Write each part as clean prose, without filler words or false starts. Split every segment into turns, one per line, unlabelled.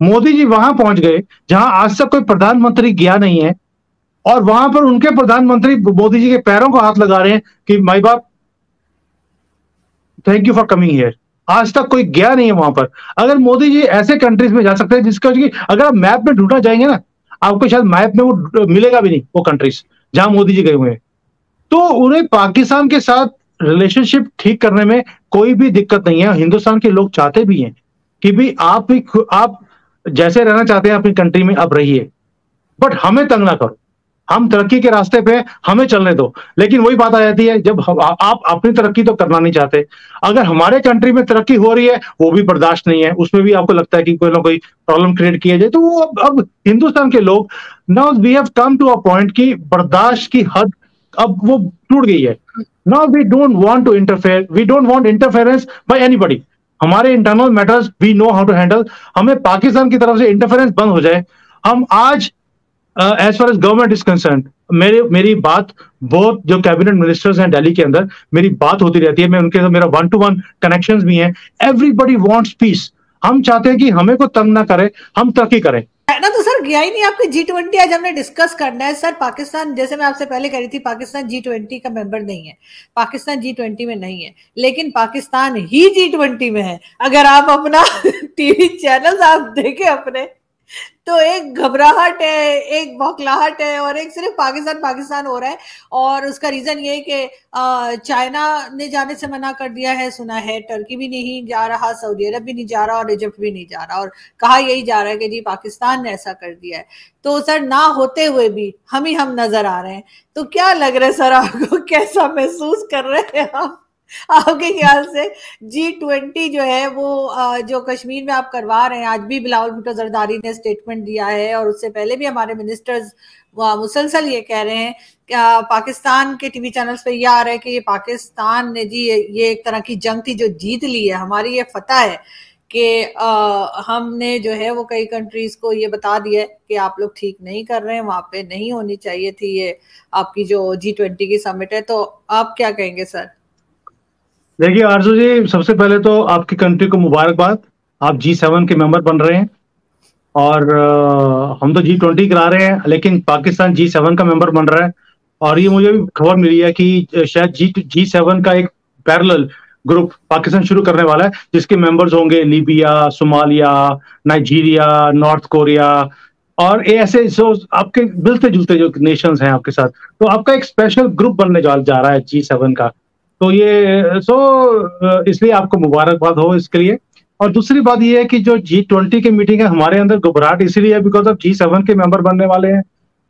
मोदी जी वहां पहुंच गए जहां आज तक कोई प्रधानमंत्री गया नहीं है, और वहां पर उनके प्रधानमंत्री मोदी जी के पैरों को हाथ लगा रहे हैं कि माई बाप, thank you for coming here. आज तक कोई गया नहीं है वहां पर। अगर मोदी जी ऐसे कंट्रीज में जा सकते हैं जिसका कि अगर आप मैप में ढूंढना जाएंगे ना, आपको शायद मैप में वो मिलेगा भी नहीं, वो कंट्रीज जहां मोदी जी गए हुए हैं। तो उन्हें पाकिस्तान के साथ रिलेशनशिप ठीक करने में कोई भी दिक्कत नहीं है। हिंदुस्तान के लोग चाहते भी हैं कि भी आप जैसे रहना चाहते हैं अपनी कंट्री में आप रहिए, बट हमें तंग ना करो। हम तरक्की के रास्ते पे, हमें चलने दो। लेकिन वही बात आ जाती है, जब आप अपनी तरक्की तो करना नहीं चाहते, अगर हमारे कंट्री में तरक्की हो रही है वो भी बर्दाश्त नहीं है, उसमें भी आपको लगता है कि कोई ना कोई प्रॉब्लम क्रिएट किया जाए, तो वो अब हिंदुस्तान के लोग, now we have come to a point कि बर्दाश्त की हद अब वो टूट गई है। Now we don't want to interfere, we don't want interference by anybody. हमारे internal matters we know how to handle. हमें पाकिस्तान की तरफ से इंटरफेरेंस बंद हो जाए। हम आज as far as government is concern, मेरी बात बहुत जो कैबिनेट मिनिस्टर्स हैं दिल्ली के अंदर, मेरी बात होती रहती है, मैं उनके साथ मेरा 1-to-1 कनेक्शंस भी हैं। Everybody wants peace. हम चाहते हैं कि हमें को तंग ना करे, हम तरक्की करें।
ना तो सर गया ही नहीं आपके G20। आज हमने डिस्कस करना है सर। पाकिस्तान, जैसे मैं आपसे पहले कह रही थी, पाकिस्तान G20 का मेंबर नहीं है, पाकिस्तान G20 में नहीं है, लेकिन पाकिस्तान ही G20 में है। अगर आप अपना टीवी चैनल आप देखें अपने, तो एक घबराहट है, एक बौखलाहट है, और एक सिर्फ पाकिस्तान पाकिस्तान हो रहा है। और उसका रीजन ये है कि चाइना ने जाने से मना कर दिया है, सुना है टर्की भी नहीं जा रहा, सऊदी अरब भी नहीं जा रहा, और इजिप्ट भी नहीं जा रहा, और कहा यही जा रहा है कि जी पाकिस्तान ने ऐसा कर दिया है। तो सर ना होते हुए भी हम नजर आ रहे हैं। तो क्या लग रहा है सर आपको, कैसा महसूस कर रहे हैं आप? आपके ख्याल से G20 जो है वो जो कश्मीर में आप करवा रहे हैं, आज भी बिलावल भुट्टो जरदारी ने स्टेटमेंट दिया है, और उससे पहले भी हमारे मिनिस्टर्स मुसलसल ये कह रहे हैं, पाकिस्तान के टीवी चैनल्स पे ये आ रहा है कि ये पाकिस्तान ने जी ये एक तरह की जंग थी जो जीत ली है, हमारी ये फतह है कि हमने जो है वो कई कंट्रीज को ये बता दिया है कि आप लोग ठीक नहीं कर रहे हैं, वहां पे नहीं होनी चाहिए थी ये आपकी जो G20 की समिट है। तो आप क्या कहेंगे सर?
देखिए आरजू जी, सबसे पहले तो आपकी कंट्री को मुबारकबाद, आप G7 के मेंबर बन रहे हैं। और हम तो G20 करा रहे हैं, लेकिन पाकिस्तान G7 का मेंबर बन रहा है। और ये मुझे भी खबर मिली है कि शायद G7 का एक पैरेलल ग्रुप पाकिस्तान शुरू करने वाला है, जिसके मेंबर्स होंगे Libya, Somalia, Nigeria, north Korea, और ये ऐसे जो आपके मिलते जुलते जो नेशंस हैं आपके साथ। तो आपका एक स्पेशल ग्रुप बनने जा रहा है G7 का। तो ये इसलिए आपको मुबारकबाद हो इसके लिए। और दूसरी बात ये है कि जो G20 की मीटिंग है, हमारे अंदर घबराहट इसीलिए है बिकॉज ऑफ G7 के मेंबर बनने वाले हैं।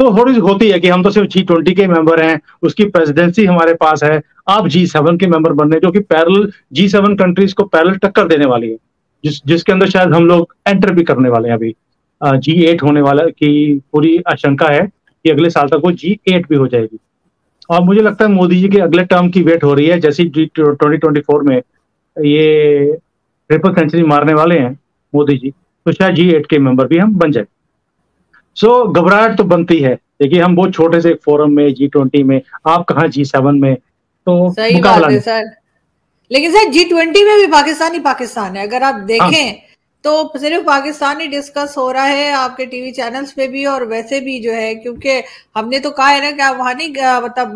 तो थोड़ी सी होती है कि हम तो सिर्फ G20 के मेंबर हैं, उसकी प्रेसिडेंसी हमारे पास है, आप G7 के मेंबर बनने, जो कि पैरेलल G7 कंट्रीज को पैरेलल टक्कर देने वाली है, जिसके अंदर शायद हम लोग एंटर भी करने वाले हैं। अभी G8 होने वाला की पूरी आशंका है कि अगले साल तक वो G8 भी हो जाएगी। और मुझे लगता है मोदी जी के अगले टर्म की वेट हो रही है, जैसे 2024 में ये ट्रिपल सेंचुरी मारने वाले हैं मोदी जी, तो शायद G8 के मेंबर भी हम बन जाए। सो घबराहट तो बनती है। देखिए हम बहुत छोटे से फोरम में G20 में, आप कहाँ G7 में, तो
सही बात है सर। लेकिन सर G20 में भी पाकिस्तान ही पाकिस्तान है, अगर आप देखें तो सिर्फ पाकिस्तान ही डिस्कस हो रहा है आपके टीवी चैनल्स पे भी और वैसे भी जो है, क्योंकि हमने तो कहा है ना कि आप वहां नहीं मतलब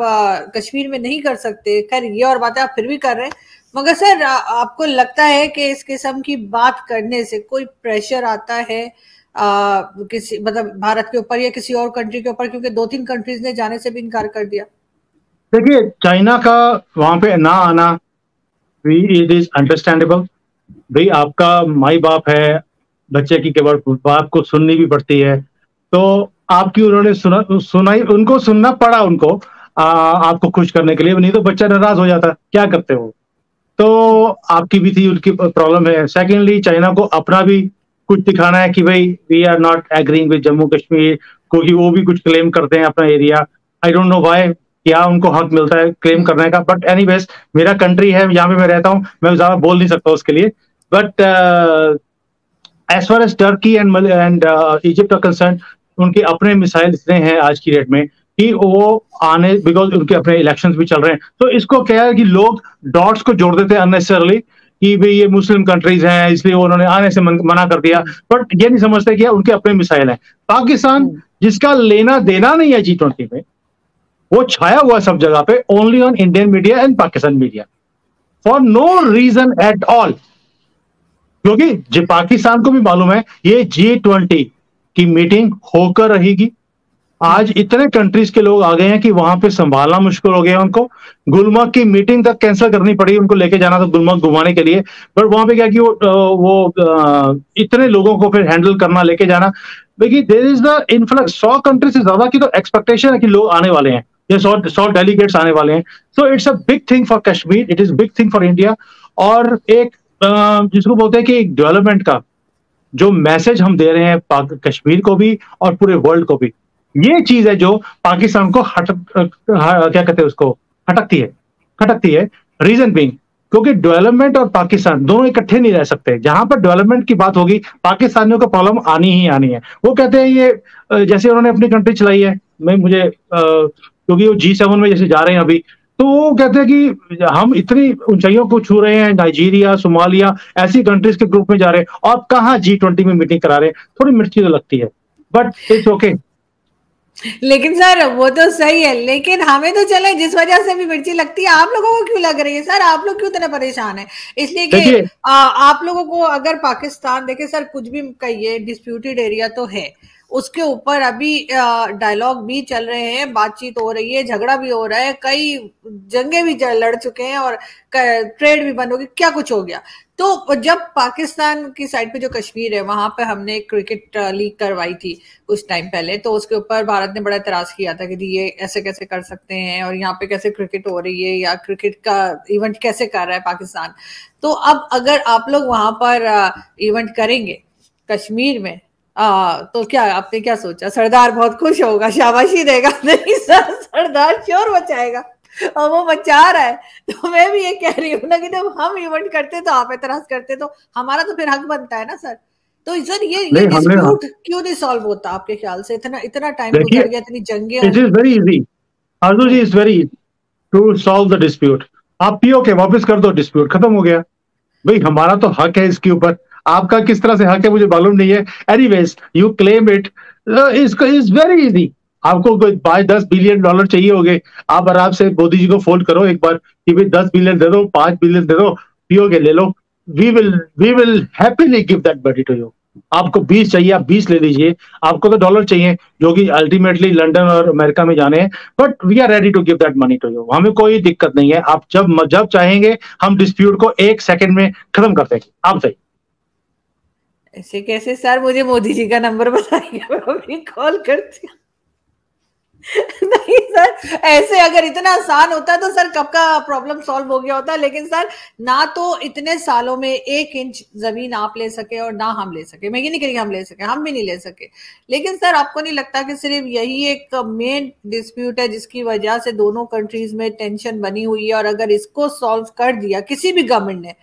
कश्मीर में नहीं कर सकते। खैर ये और बातें आप फिर भी कर रहे हैं, मगर सर आपको लगता है कि इस किस्म की बात करने से कोई प्रेशर आता है किसी मतलब भारत के ऊपर या किसी और कंट्री के ऊपर? क्योंकि 2-3 कंट्रीज ने जाने से भी इनकार कर दिया।
देखिए चाइना का वहां पे ना आना इट इज अंडरस्टैंडेबल। भाई आपका माई बाप है, बच्चे की केवल बाप को सुननी भी पड़ती है, तो आपकी उन्होंने सुनाई, उनको सुनना पड़ा उनको आपको खुश करने के लिए, नहीं तो बच्चा नाराज हो जाता, क्या करते हो। तो आपकी भी थी, उनकी प्रॉब्लम है। सेकेंडली चाइना को अपना भी कुछ दिखाना है कि भाई we are not agreeing with Jammu Kashmir, क्योंकि वो भी कुछ क्लेम करते हैं अपना area. I don't know why, क्या उनको हक मिलता है क्लेम करने का, बट एनीवेज मेरा कंट्री है, यहाँ पे मैं रहता हूँ, मैं ज्यादा बोल नहीं सकता उसके लिए। But as far as Turkey and Egypt are concern, उनके अपने मिसाइल इतने हैं आज की डेट में कि वो आने, बिकॉज उनके अपने इलेक्शंस भी चल रहे हैं। तो इसको क्या है कि लोग डॉट्स को जोड़ देते हैं अननेसेसरली कि भाई ये मुस्लिम कंट्रीज हैं इसलिए उन्होंने आने से मना कर दिया, बट ये नहीं समझते कि उनके अपने मिसाइल हैं। पाकिस्तान जिसका लेना देना नहीं है G20 में, वो छाया हुआ सब जगह पे, only on Indian media and Pakistan media for no reason at all. क्योंकि पाकिस्तान को भी मालूम है ये G20 की मीटिंग होकर रहेगी। आज इतने कंट्रीज के लोग आ गए हैं कि वहां पे संभालना मुश्किल हो गया उनको। गुलमर्ग की मीटिंग तक कैंसिल करनी पड़ी, उनको लेके जाना था गुलमर्ग घुमाने के लिए, बट वहां पे क्या कि वो इतने लोगों को फिर हैंडल करना, लेके जाना, देखिए there is the influx 100 country से ज्यादा की तो एक्सपेक्टेशन है कि लोग आने वाले हैं, ये 100 डेलीगेट्स आने वाले हैं। So it's a big thing for Kashmir, it is big thing for India. और एक जिसको बोलते हैं कि एक डेवलपमेंट का जो मैसेज हम दे रहे हैं कश्मीर को भी और पूरे वर्ल्ड को भी, ये चीज है जो पाकिस्तान को क्या कहते हैं उसको खटकती है। रीजन बीइंग क्योंकि डेवलपमेंट और पाकिस्तान दोनों इकट्ठे नहीं रह सकते। जहां पर डेवलपमेंट की बात होगी पाकिस्तानियों को प्रॉब्लम आनी ही आनी है। वो कहते हैं ये जैसे उन्होंने अपनी कंट्री चलाई है, क्योंकि वो G7 में जैसे जा रहे हैं अभी, तो वो कहते हैं कि हम इतनी ऊंचाइयों को छू रहे हैं, नाइजीरिया, सोमालिया ऐसी कंट्रीज के ग्रुप में जा रहे हैं और कहाँ G20 में मीटिंग करा रहे हैं। थोड़ी मिर्ची तो लगती है, बट इट्स ओके।
लेकिन सर वो तो सही है, लेकिन हमें तो चले जिस वजह से भी मिर्ची लगती है, आप लोगों को क्यों लग रही है सर? आप लोग क्यों इतने परेशान हैं? इसलिए कि आप लोगों को अगर पाकिस्तान देखे सर, कुछ भी कहिए, डिस्प्यूटेड एरिया तो है, उसके ऊपर अभी डायलॉग भी चल रहे हैं, बातचीत हो रही है, झगड़ा भी हो रहा है, कई जंगे भी लड़ चुके हैं और ट्रेड भी बंद हो गई, क्या कुछ हो गया। तो जब पाकिस्तान की साइड पे जो कश्मीर है, वहां पे हमने क्रिकेट लीग करवाई थी कुछ टाइम पहले, तो उसके ऊपर भारत ने बड़ा एतराज किया था कि ये ऐसे कैसे कर सकते हैं और यहाँ पे कैसे क्रिकेट हो रही है या क्रिकेट का इवेंट कैसे कर रहा है पाकिस्तान। तो अब अगर आप लोग वहां पर इवेंट करेंगे कश्मीर में, तो क्या आपने क्या सोचा? सरदार बहुत खुश होगा, शाबाशी देगा? नहीं सर, सरदार शोर मचाएगा और वो मचा रहा है। तो मैं भी ये कह रही हूँ ना कि जब हम इवेंट करते तो आप एतराज करते, तो हमारा तो फिर हक बनता है ना सर। तो सर ये डिस्प्यूट क्यों नहीं सॉल्व होता आपके ख्याल से? इतना टाइम गुजर गया, इतनी जंगे।
It is very easy Arzoo ji, it's very to solve the dispute. आप पीओ के वापस कर दो, डिस्प्यूट खत्म हो गया। भाई हमारा तो हक है इसके ऊपर, आपका किस तरह से हक है मुझे मालूम नहीं है। Anyways you claim it, is very easy. आपको कोई $10 बिलियन चाहिए होंगे, आप आराम से मोदी जी को फोन करो एक बार कि भाई 10 बिलियन दे दो, 5 बिलियन दे दो, पीओ के ले लो। We will happily give that money to you. आपको 20 चाहिए, आप 20 ले लीजिए। आपको तो डॉलर चाहिए जो कि अल्टीमेटली लंदन और अमेरिका में जाने हैं, but we are ready to give that money to you. हमें कोई दिक्कत नहीं है। आप जब चाहेंगे हम डिस्प्यूट को 1 सेकंड में खत्म कर देंगे। आप सही
ऐसे कैसे सर? मुझे मोदी जी का नंबर बताइए, मैं अभी कॉल करती हूँ। नहीं सर, ऐसे अगर इतना आसान होता तो सर कब का प्रॉब्लम सॉल्व हो गया होता। लेकिन सर ना तो इतने सालों में 1 इंच जमीन आप ले सके और ना हम ले सके। मैं ये नहीं कह रही हम ले सके, हम भी नहीं ले सके। लेकिन सर आपको नहीं लगता कि सिर्फ यही एक मेन डिस्प्यूट है जिसकी वजह से दोनों कंट्रीज में टेंशन बनी हुई है? और अगर इसको सॉल्व कर दिया किसी भी गवर्नमेंट ने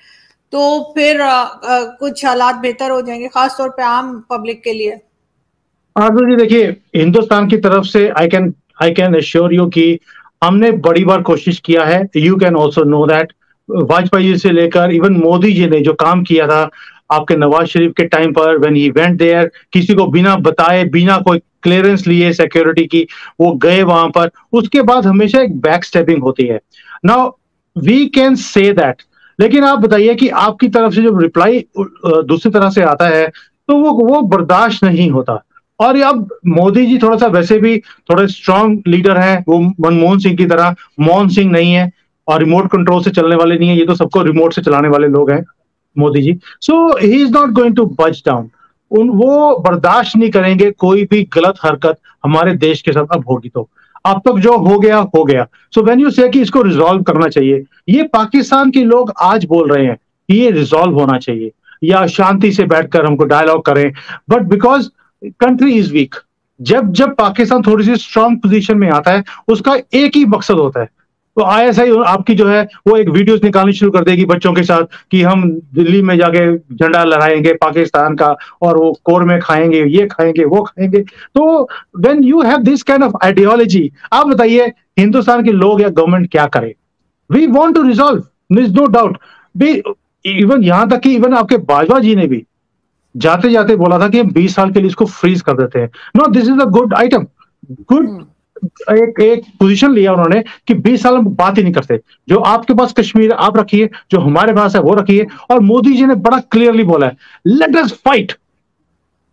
तो फिर कुछ हालात बेहतर हो जाएंगे, खासतौर पे आम पब्लिक के लिए।
आरजू जी देखिए, हिंदुस्तान की तरफ से आई कैन एश्योर यू कि हमने बड़ी बार कोशिश किया है। You can also know that Vajpayee ji से लेकर इवन मोदी जी ने जो काम किया था आपके नवाज शरीफ के टाइम पर, व्हेन ही वेंट देयर, किसी को बिना बताए, बिना कोई क्लियरेंस लिए सिक्योरिटी की, वो गए वहां पर। उसके बाद हमेशा एक बैक स्टेपिंग होती है। Now we can say that, लेकिन आप बताइए कि आपकी तरफ से जब रिप्लाई दूसरी तरह से आता है तो वो बर्दाश्त नहीं होता। और अब मोदी जी थोड़ा सा वैसे भी थोड़े स्ट्रांग लीडर हैं, वो मनमोहन सिंह की तरह मौन सिंह नहीं है और रिमोट कंट्रोल से चलने वाले नहीं है। ये तो सबको रिमोट से चलाने वाले लोग हैं Modi ji. So he is not going to back down. वो बर्दाश्त नहीं करेंगे कोई भी गलत हरकत हमारे देश के साथ अब होगी। तो अब तक जो हो गया हो गया। सो व्हेन यू से कि इसको रिजॉल्व करना चाहिए, ये पाकिस्तान के लोग आज बोल रहे हैं कि ये रिजॉल्व होना चाहिए या शांति से बैठकर हमको डायलॉग करें, but because country is weak. जब पाकिस्तान थोड़ी सी स्ट्रांग पोजीशन में आता है उसका एक ही मकसद होता है। तो ISI आपकी जो है वो एक वीडियोस निकालनी शुरू कर देगी बच्चों के साथ कि हम दिल्ली में जाके झंडा लहराएंगे पाकिस्तान का और वो कोरमे खाएंगे, ये खाएंगे, वो खाएंगे। तो when you have this kind of ideology, आप बताइए हिंदुस्तान के लोग या गवर्नमेंट क्या करे? We want to resolve, there is no doubt. Even यहां तक कि इवन आपके बाजवा जी ने भी जाते जाते बोला था कि हम 20 साल के लिए इसको फ्रीज कर देते हैं। No, this is a good item, good एक पोजीशन लिया उन्होंने कि 20 साल हम बात ही नहीं करते। जो आपके पास कश्मीर आप रखिए, जो हमारे पास है वो रखिए। और मोदी जी ने बड़ा क्लियरली बोला है, let us fight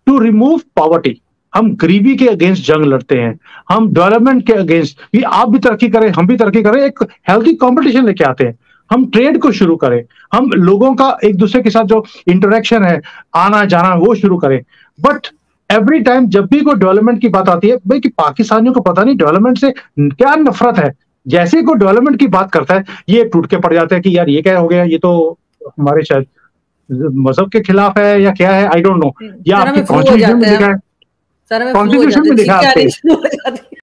to remove poverty. हम गरीबी के अगेंस्ट जंग लड़ते हैं, हम डेवलपमेंट के अगेंस्ट, ये आप भी तरक्की करें हम भी तरक्की करें, एक हेल्थी कंपटीशन लेके आते हैं, हम ट्रेड को शुरू करें, हम लोगों का एक दूसरे के साथ जो इंटरेक्शन है, आना जाना, वो शुरू करें। बट एवरी टाइम जब भी कोई डेवलपमेंट की बात आती है, भाई कि पाकिस्तानियों को पता नहीं डेवलपमेंट से क्या नफरत है। जैसे ही कोई डेवलपमेंट की बात करता है, ये टूट के पड़ जाते हैं कि यार ये क्या हो गया, ये तो हमारे शायद मजहब के खिलाफ है या क्या है, आई डोंट नो। या आपके कॉन्स्टिट्यूशन में लिखा है, कॉन्स्टिट्यूशन में लिखा है